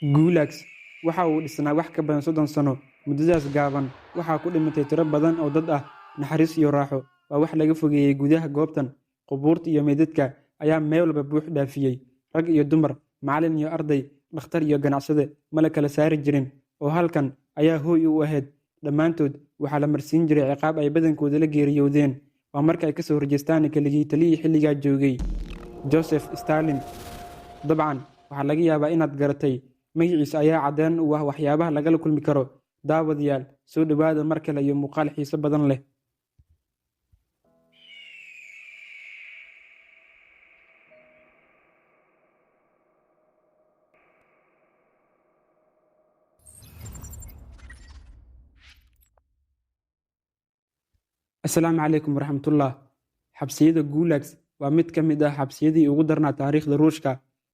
Gulags waxa uu dhisnaa wax ka badan 30 sano. Muddadaas gaaban waxaa ku dhimatay tiro badan oo dad ah. Naxariis iyo raaxo waa wax laga fogeeyey gudaha goobtan. Qubuurta iyo meydadka ayaa meel walba buux dhaafiyey. Rag iyo dumar, macallin iyo arday, dhakhtar iyo ganacsade ma la kala saari jirin. Oo halkan ayaa hooy u ahayd. Dhammaantood waxaa la marsiin jiray ciqaab ay badankooda la geeriyoodeen. Waa marka ay ka soo horjeestaan keligii taliyii xilligaa joogay, Joseph Stalin. Dabcan waxaa laga yaabaa inaad garatay. Magaciisa ayaa caddeen u ah waxyaabaha lagala kulmi karo. Daawadayaal, soo dhowaada mar kale iyo muuqaal xiiso badan leh. Asalaamu calaykum waraxmatullah. Xabsiyada Gulags waa mid ka mid ah xabsiyadii ugu darnaa taariikhda Ruushka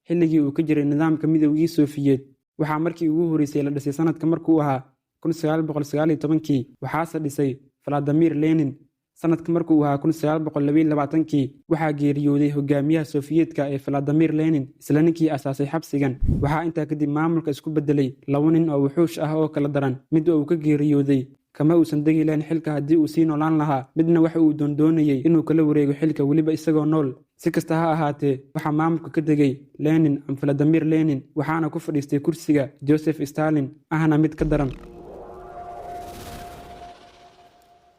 xilligii uu ka jiray nidaamka Midowgii Soofiyeed. Waxaa markii ugu horreysay la dhisay sanadka markuu ahaa 1919. Waxaase dhisay Vladimir Lenin. Sanadka markuu ahaa 1922 waxaa geeriyooday hogaamiyaha Soofiyeedka ee Vladimir Lenin, isla ninkii asaasay xabsigan. Waxaa intaa kadib maamulka isku bedelay 2 nin oo wuxuush ah oo kala daran. Mid uu ka geeriyooday kama uusan degi lahayn xilka haddii uu sii noolaan lahaa. Midna waxa uu doondoonayay inuu kala wareego xilka weliba isagoo nool. Si kasta ha ahaatee, waxaa maamulka ka degay Lenin ama Vladimir Lenin, waxaana ku fadhiistay kursiga Joseph Stalin, ahna mid ka daran.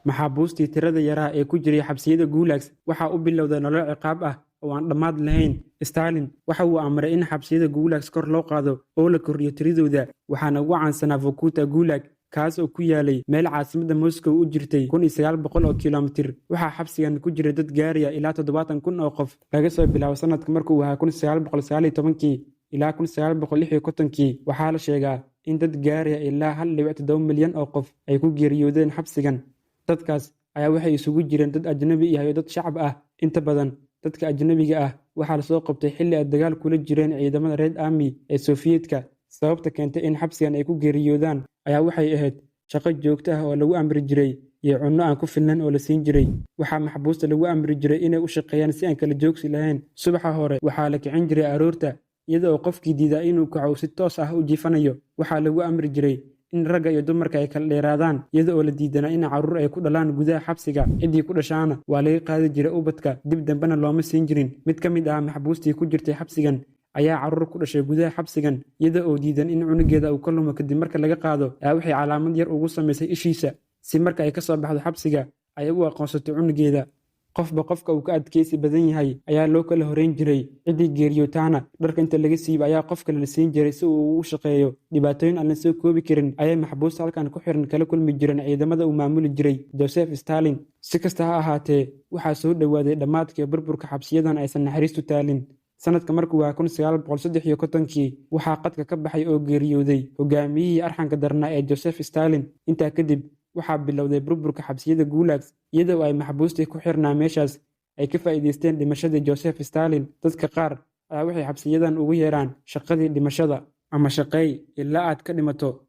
Maxaabuustii tirada yaraa ee ku jiray xabsiyada Gulags waxaa u bilowday nolol ciqaab ah oo aan dhammaad lahayn. Stalin waxa uu amray in xabsiyada Gulags kor loo qaado oo la kordhiyo tiradooda. Waxaana ugu caansanaa Vorkuta Gulag, kaas oo ku yaalay meel caasimadda Moscow u jirtay 1900 kiiloomitir. Waxaa xabsigan ku jiray dad gaaraya ilaa 70,000 oo qof laga soo bilaabo sanadka markuu ahaa 1919 ilaa 1956. Waxaa la sheegaa in dad gaaraya ilaa 1.7 milyan oo qof ay ku geeriyoodeen xabsigan. Dadkaas ayaa waxay isugu jireen dad ajnabi ah iyo dad shacab ah. Inta badan dadka ajnabiga ah waxaa lasoo qabtay xilli ay dagaal kula jireen ciidamada Red Army ee Soofiyeedka. Sababta keentay in xabsigan ay ku geeriyoodaan ayaa waxay ahayd shaqo joogto ah oo lagu amri jiray iyo cunno aan ku filnayn oo la siin jiray. Waxaa maxbuusta lagu amri jiray inay u shaqeeyaan si aan kala joogsi lahayn. Subaxa hore waxaa la kicin jiray aroorta, iyada oo qofkii diida inuu kaco si toos ah u jiifanayo. Waxaa lagu amri jiray in ragga iyo dumarka ay kala dheeraadaan, iyada oo la diidanaa in carruur ay ku dhalaan gudaha xabsiga. Ciddii ku dhashaana waa laga qaadi jiray ubadka, dib dambena looma siin jirin. Mid ka mid ah maxbuustii ku jirtay xabsigan ayaa carruur ku dhashay gudaha xabsigan, iyada oo diidan in cunugeeda uu ka lumo. Kadib marka laga qaado ayaa waxay calaamad yar ugu samaysay ishiisa, si marka ay ka soo baxdo xabsiga ay u aqoonsato cunugeeda. Qofba qofka uu ka adkaysi badan yahay ayaa loo kala horeyn jiray. Ciddii geeriyootaana dharka inta laga siibo ayaa qof kale la siin jiray si uu u shaqeeyo. Dhibaatooyin aan la soo koobi karin ayay maxbuusta halkan ku xiran kala kulmi jireen ciidamada uu maamuli jiray Joseph Stalin. Si kasta ha ahaatee, waxaa soo dhowaaday dhammaadkii burburka xabsiyadan aysan naxariistu taalin. Sanadka markuu ahaa 1953 waxaa qadka ka baxay oo geeriyooday hogaamiyihii arxanka darnaa ee Joseph Stalin. Intaa kadib waxaa bilowday burburka xabsiyada Gulags, iyadoo ay maxbuustii ku xirnaa meeshaas ay ka faa'iidaysteen dhimashadii Joseph Stalin. Dadka qaar ayaa waxay xabsiyadan ugu yeeraan shaqadii dhimashada ama shaqeey ilaa aad ka dhimato.